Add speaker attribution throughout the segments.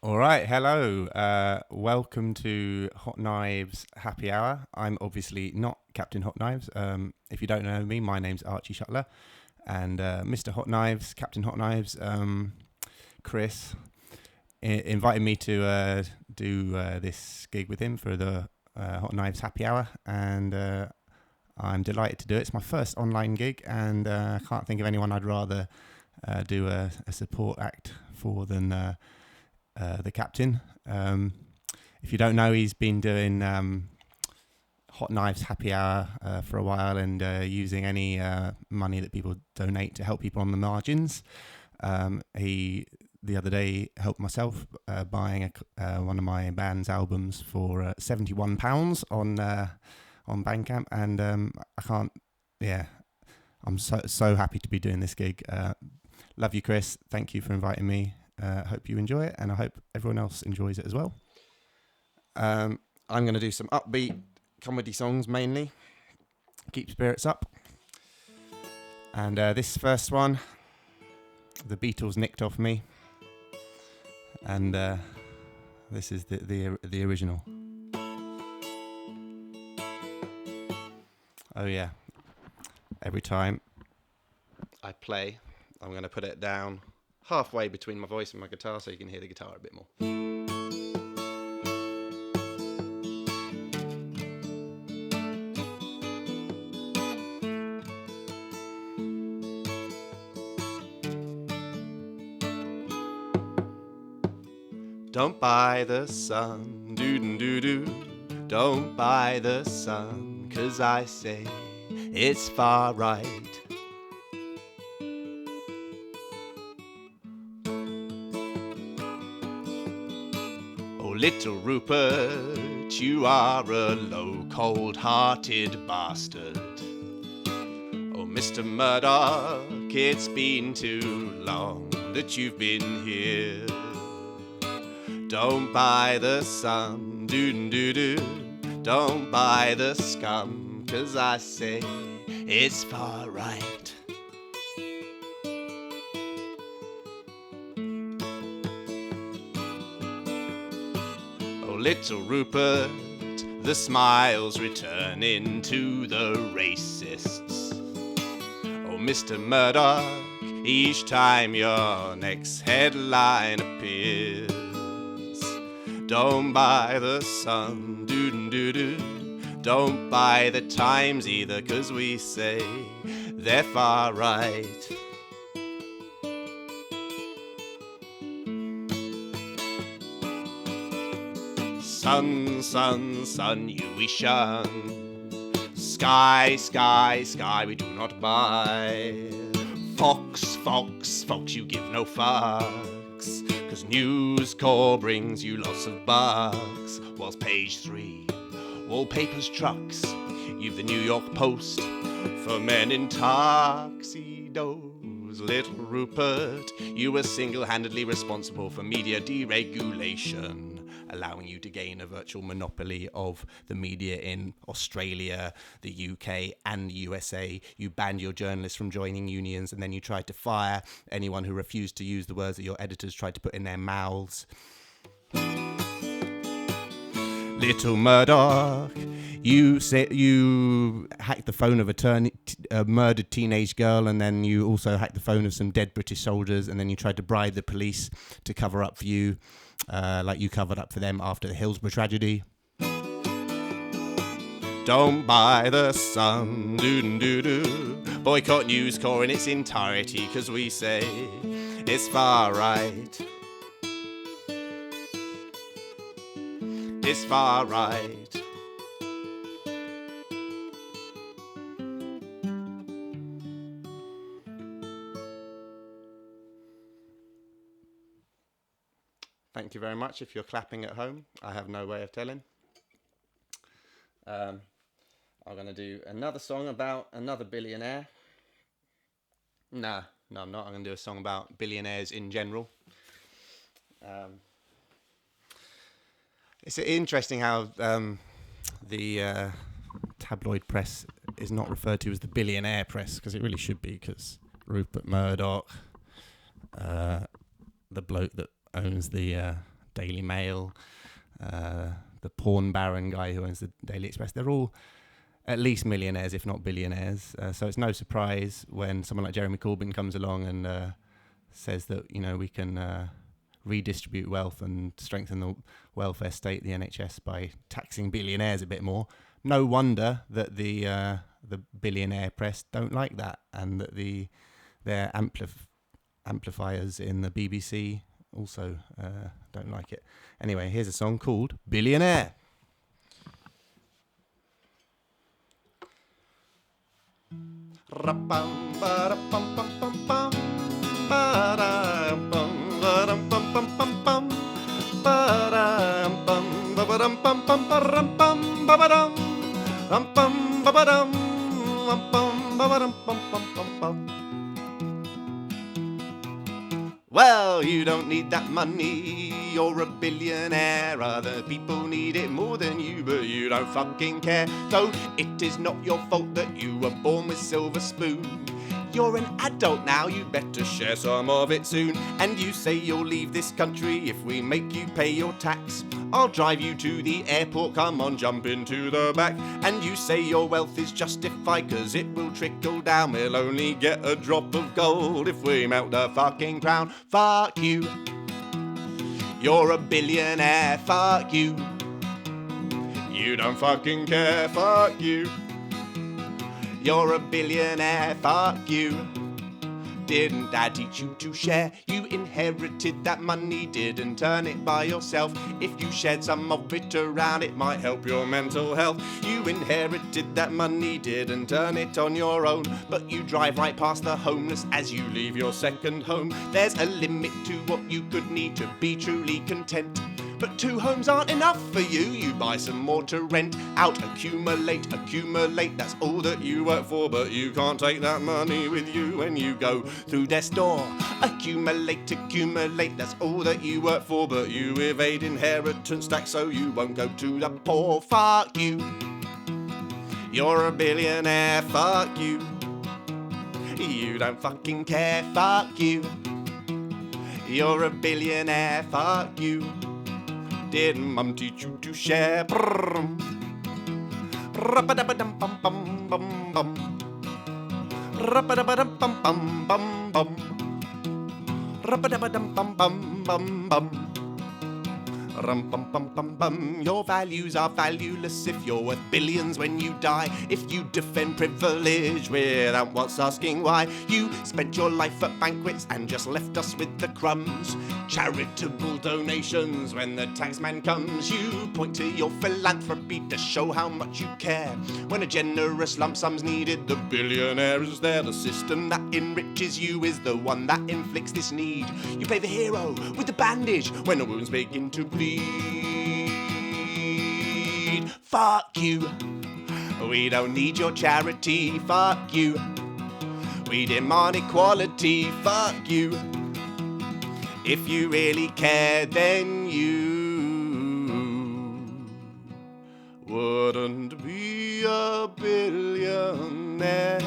Speaker 1: All right, hello. Welcome to Hotknives Happy Hour. I'm obviously not Captain Hotknives. If you don't know me, my name's Archie Shuttler, and Mr. Hotknives, Captain Hotknives, Chris, invited me to do this gig with him for the Hotknives Happy Hour, and I'm delighted to do it. It's my first online gig, and I can't think of anyone I'd rather do a support act for than the captain. If you don't know, he's been doing Hot Knives Happy Hour for a while, and using any money that people donate to help people on the margins. He the other day helped myself buying one of my band's albums for £71 on Bandcamp, and I can't. Yeah, I'm so happy to be doing this gig. Love you, Chris. Thank you for inviting me. Hope you enjoy it, and I hope everyone else enjoys it as well. I'm going to do some upbeat comedy songs mainly. Keep spirits up. And this first one, the Beatles nicked off me. And this is the original. Oh yeah. Every time I play, I'm going to put it down halfway between my voice and my guitar so you can hear the guitar a bit more. Don't buy the sun, doo-doo-doo-doo. Don't buy the sun, 'cause I say it's far right. Little Rupert, you are a low, cold-hearted bastard. Oh, Mr. Murdoch, it's been too long that you've been here. Don't buy the sun, doo-doo-doo. Don't buy the scum, 'cause I say it's far right. Little Rupert, the smiles returning to the racists. Oh, Mr. Murdoch, each time your next headline appears. Don't buy the sun, doo-doo-doo. Don't buy the Times either, 'cause we say they're far right. Sun, sun, sun, you we shun. Sky, sky, sky, we do not buy. Fox, fox, fox, you give no fucks, 'cause News Corps brings you lots of bucks. Whilst Page 3, wallpapers trucks, you've the New York Post for men in tuxedos. Little Rupert, you were single-handedly responsible for media deregulation, allowing you to gain a virtual monopoly of the media in Australia, the UK and the USA. You banned your journalists from joining unions, and then you tried to fire anyone who refused to use the words that your editors tried to put in their mouths. Little Murdoch, you hacked the phone of a murdered teenage girl, and then you also hacked the phone of some dead British soldiers, and then you tried to bribe the police to cover up for you, like you covered up for them after the Hillsborough tragedy. Don't buy the sun, doo-doo-doo. Boycott News Corps in its entirety, 'cause we say it's far right. It's far right. Thank you very much if you're clapping at home. I have no way of telling. I'm going to do another song about another billionaire. No, I'm not. I'm going to do a song about billionaires in general. It's interesting how the tabloid press is not referred to as the billionaire press, because it really should be, because Rupert Murdoch, the bloke that owns the Daily Mail, the porn baron guy who owns the Daily Express. They're all at least millionaires, if not billionaires. So it's no surprise when someone like Jeremy Corbyn comes along and says that, we can redistribute wealth and strengthen the welfare state, the NHS, by taxing billionaires a bit more. No wonder that the billionaire press don't like that, and that their amplifiers in the BBC also don't like it. Anyway, here's a song called Billionaire. Well, you don't need that money, you're a billionaire. Other people need it more than you, but you don't fucking care. Though it is not your fault that you were born with silver spoon. You're an adult now, you better share some of it soon. And you say you'll leave this country if we make you pay your tax. I'll drive you to the airport, come on, jump into the back. And you say your wealth is justified, cause it will trickle down. We'll only get a drop of gold if we melt the fucking crown. Fuck you. You're a billionaire, fuck you. You don't fucking care, fuck you. You're a billionaire, fuck you. Didn't Dad teach you to share? You inherited that money, didn't earn it by yourself. If you shared some of it around, it might help your mental health. You inherited that money, didn't earn it on your own. But you drive right past the homeless as you leave your second home. There's a limit to what you could need to be truly content. But 2 homes aren't enough for you, you buy some more to rent out. Accumulate, that's all that you work for. But you can't take that money with you when you go through their store. Accumulate, that's all that you work for. But you evade inheritance tax so you won't go to the poor. Fuck you. You're a billionaire, fuck you. You don't fucking care, fuck you. You're a billionaire, fuck you. Didn't Mum teach you to share? Rap-a-da-ba-dum-bum-bum-bum-bum. Rap-a-da-ba-dum-bum-bum-bum-bum. Rap-a-da-ba-dum-bum-bum-bum-bum. Rum-bum-bum-bum-bum. Your values are valueless if you're worth billions when you die. If you defend privilege without once asking why. You spent your life at banquets and just left us with the crumbs. Charitable donations when the taxman comes. You point to your philanthropy to show how much you care. When a generous lump sum's needed, the billionaire is there. The system that enriches you is the one that inflicts this need. You play the hero with the bandage when the wounds begin to bleed. Fuck you. We don't need your charity. Fuck you. We demand equality. Fuck you. If you really care, then you wouldn't be a billionaire.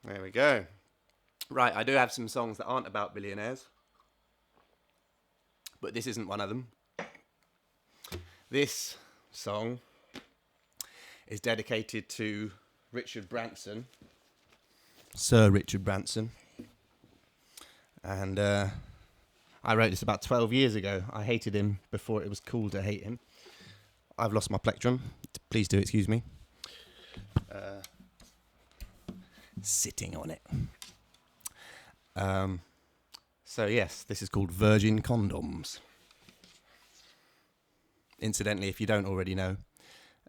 Speaker 1: There we go. Right, I do have some songs that aren't about billionaires, but this isn't one of them. This song is dedicated to Richard Branson, Sir Richard Branson. And I wrote this about 12 years ago. I hated him before it was cool to hate him. I've lost my plectrum. Please do excuse me. Sitting on it. So yes, this is called Virgin Condoms. Incidentally, if you don't already know,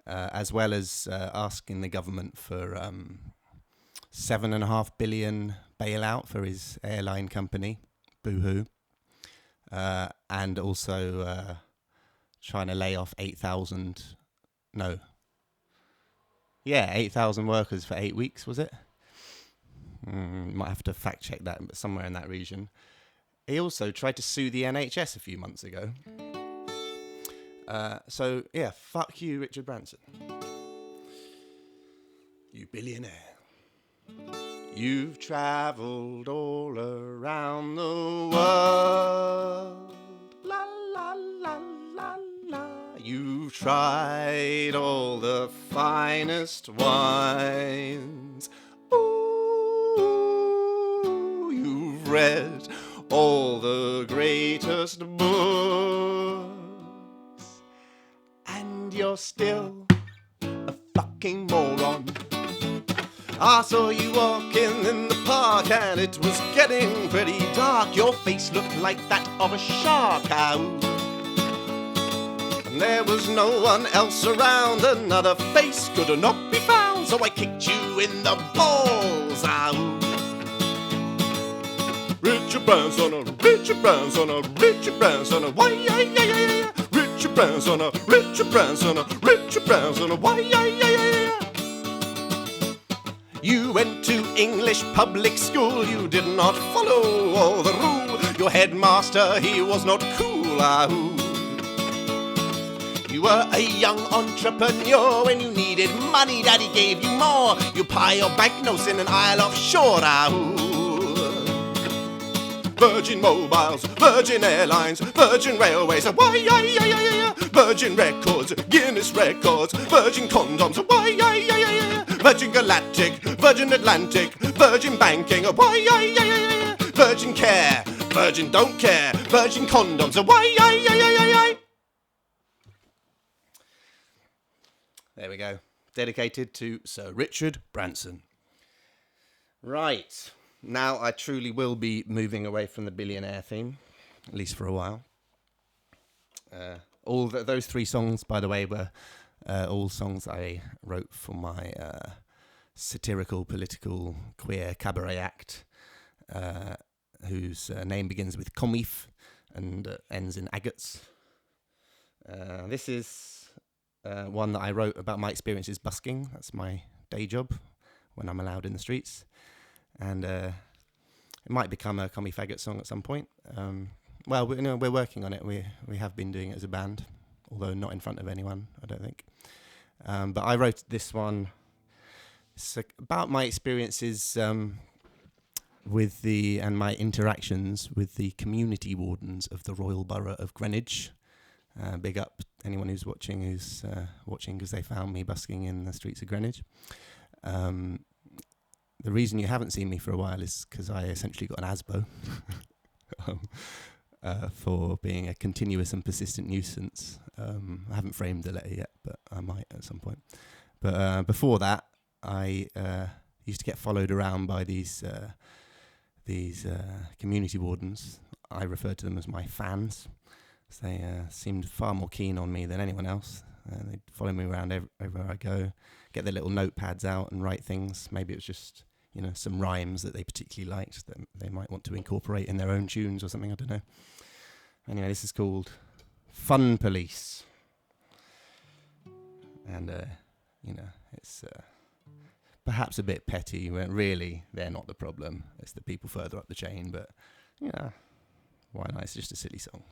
Speaker 1: as well as asking the government for $7.5 billion bailout for his airline company, Boohoo, and also trying to lay off 8,000 workers for 8 weeks, was it? Might have to fact check that, but somewhere in that region. He also tried to sue the NHS a few months ago. So, yeah, fuck you, Richard Branson. You billionaire. You've travelled all around the world. La la la la la. You've tried all the finest wines. Ooh, you've read all the greatest books. And you're still a fucking moron. I saw you walking in the park and it was getting pretty dark. Your face looked like that of a shark, ow. And there was no one else around, another face could not be found, so I kicked you in the balls, ow. Richard Branson, Richard Branson, Richard Branson, why, yeah, yeah, yeah, yeah. Richard Branson, Richard Branson, Richard Branson, why, yeah, yeah, yeah, yeah. You went to English public school, you did not follow all the rule. Your headmaster, he was not cool, ahoo. You were a young entrepreneur, when you needed money, daddy gave you more. You pile banknotes in an isle offshore, ahoo. Virgin Mobiles, Virgin Airlines, Virgin Railways, why, yeah, yeah, yeah, yeah. Virgin Records, Guinness Records, Virgin Condoms, why, yeah, yeah, yeah, yeah. Virgin Galactic, Virgin Atlantic, Virgin Banking, why, yeah, yeah, yeah, yeah. Virgin Care, Virgin Don't Care, Virgin Condoms, why, yeah, yeah, yeah, yeah, yeah. There we go. Dedicated to Sir Richard Branson. Right. Now I truly will be moving away from the Billionaire theme, at least for a while. Those three songs, by the way, were all songs I wrote for my satirical, political, queer cabaret act, whose name begins with Commie and ends in Faggots. This is one that I wrote about my experiences busking. That's my day job when I'm allowed in the streets. And it might become a Commie Faggot song at some point. Well, we're working on it. We have been doing it as a band, although not in front of anyone, I don't think. But I wrote this one. It's about my experiences with and my interactions with the community wardens of the Royal Borough of Greenwich. Big up anyone who's watching because they found me busking in the streets of Greenwich. The reason you haven't seen me for a while is because I essentially got an ASBO for being a continuous and persistent nuisance. I haven't framed the letter yet, but I might at some point. But before that, I used to get followed around by these community wardens. I referred to them as my fans. So they seemed far more keen on me than anyone else. They'd follow me around everywhere I go, get their little notepads out and write things. Maybe it was just, some rhymes that they particularly liked that they might want to incorporate in their own tunes or something, I don't know. Anyway, this is called Fun Police. And, it's perhaps a bit petty, when really they're not the problem. It's the people further up the chain, but, why not? It's just a silly song.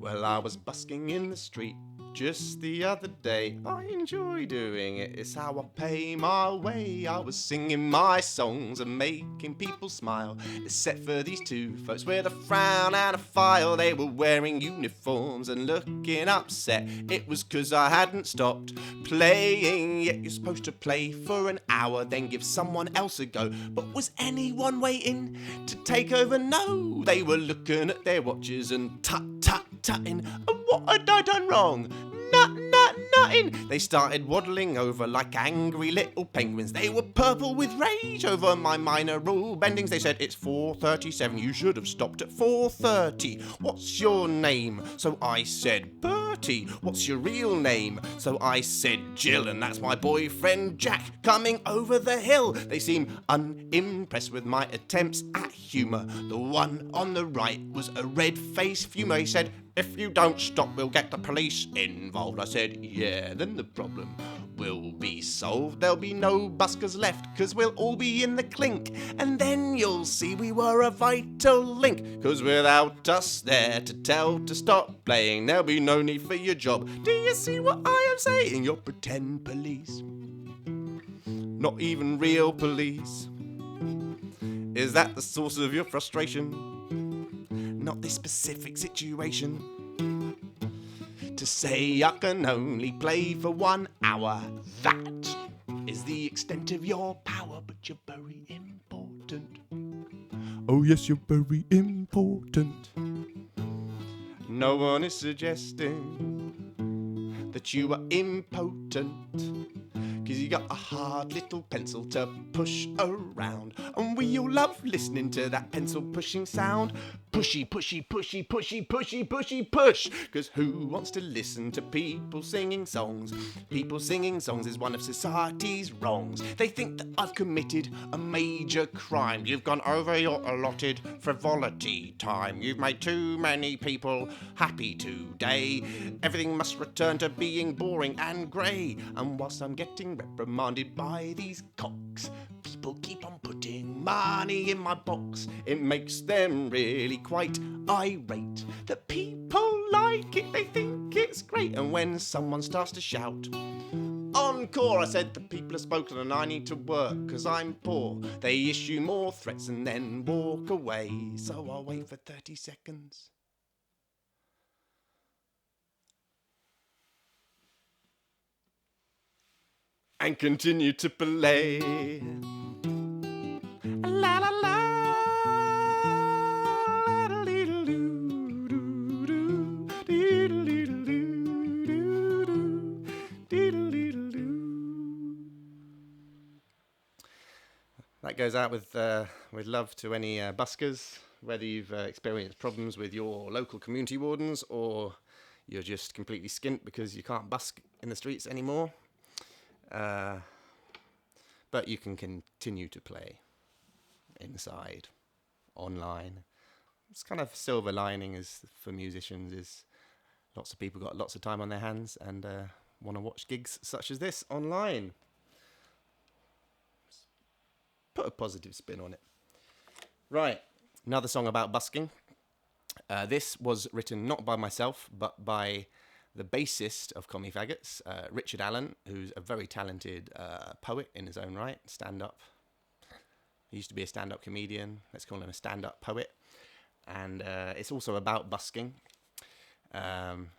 Speaker 1: Well, I was busking in the street just the other day. I enjoy doing it, it's how I pay my way. I was singing my songs and making people smile, except for these two folks with a frown and a file. They were wearing uniforms and looking upset. It was 'cause I hadn't stopped playing yet. You're supposed to play for an hour, then give someone else a go. But was anyone waiting to take over? No, they were looking at their watches and tut-tut-tutting. And what had I done wrong? Nothing. They started waddling over like angry little penguins. They were purple with rage over my minor rule bendings. They said, it's 4:37, you should have stopped at 4:30. What's your name? So I said, Bertie. What's your real name? So I said, Jill, and that's my boyfriend Jack coming over the hill. They seemed unimpressed with my attempts at humour. The one on the right was a red-faced fumer. He said, if you don't stop, we'll get the police involved. I said, yeah, then the problem will be solved. There'll be no buskers left, 'cause we'll all be in the clink. And then you'll see we were a vital link, 'cause without us there to tell to stop playing, there'll be no need for your job. Do you see what I am saying? You're pretend police. not even real police. Is that the source of your frustration? Not this specific situation. To say I can only play for 1 hour, that is the extent of your power, but you're very important. Oh yes, you're very important. No one is suggesting that you are impotent, 'cause you got a hard little pencil to push around, and we all love listening to that pencil pushing sound. Pushy, pushy, pushy, pushy, pushy, pushy, push. 'Cause who wants to listen to people singing songs? People singing songs is one of society's wrongs. They think that I've committed a major crime. You've gone over your allotted frivolity time. You've made too many people happy today. Everything must return to being boring and grey. And whilst I'm getting reprimanded by these cocks, people keep on putting money in my box. It makes them really quite irate that people like it, they think it's great. And when someone starts to shout, encore, I said the people have spoken and I need to work 'cause I'm poor, they issue more threats and then walk away. So I'll wait for 30 seconds. And continue to play. La la la. That goes out with love to any buskers, whether you've experienced problems with your local community wardens or you're just completely skint because you can't busk in the streets anymore. But you can continue to play inside, online. It's kind of silver lining is for musicians is lots of people got lots of time on their hands and want to watch gigs such as this online. Put a positive spin on it. Right, another song about busking. This was written not by myself, but by the bassist of Commie Faggots, Richard Allen, who's a very talented poet in his own right, stand-up. He used to be a stand-up comedian. Let's call him a stand-up poet. And it's also about busking. And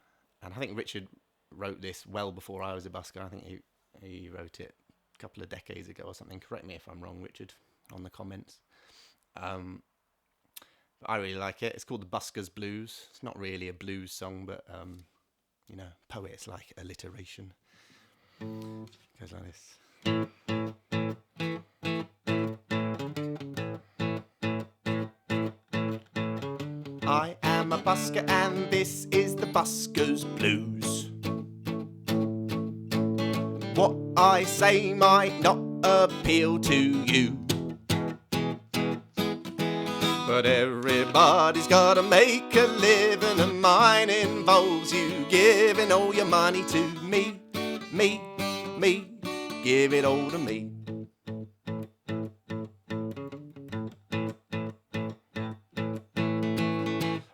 Speaker 1: I think Richard wrote this well before I was a busker. I think he wrote it a couple of decades ago or something. Correct me if I'm wrong, Richard, on the comments. But I really like it. It's called the Buskers Blues. It's not really a blues song, but you know, poets like alliteration. It goes like this. I am a busker and this is the Buskers Blues. What I say might not appeal to you, but everybody's gotta make a living, and mine involves you giving all your money to me, me, me, give it all to me.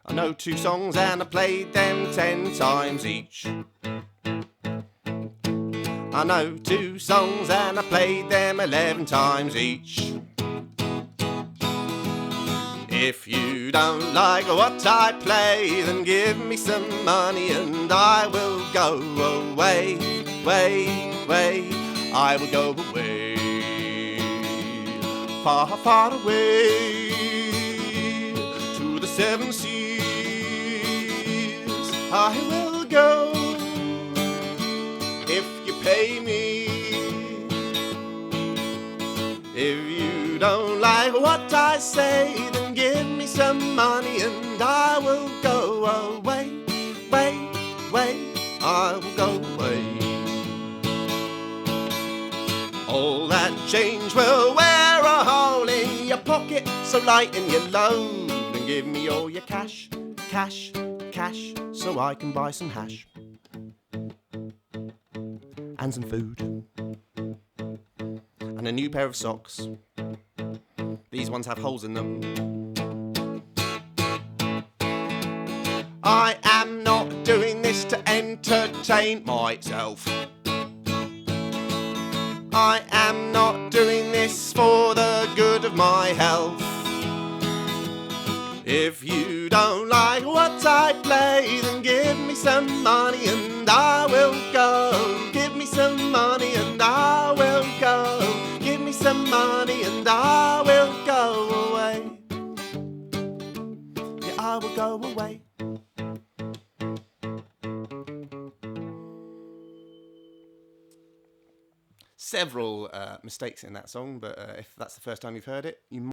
Speaker 1: I know 2 songs and I played them 10 times each. I know 2 songs and I played them 11 times each. If you don't like what I play, then give me some money and I will go away, way, way. I will go away, far, far away, to the 7 seas. I will go if you pay me. If you don't like what I say, then give me some money and I will go away, way, way, I will go away. All that change will wear a hole in your pocket, so lighten your load and give me all your cash, cash, cash, so I can buy some hash and some food and a new pair of socks. These ones have holes in them. I am not doing this to entertain myself. I am not doing this for the good of my health. If you don't like what I play, then give me some money and I will go. Give me some money and I will go. Give me some money and I will go away. Yeah, I will go away. Several mistakes in that song, but if that's the first time you've heard it, you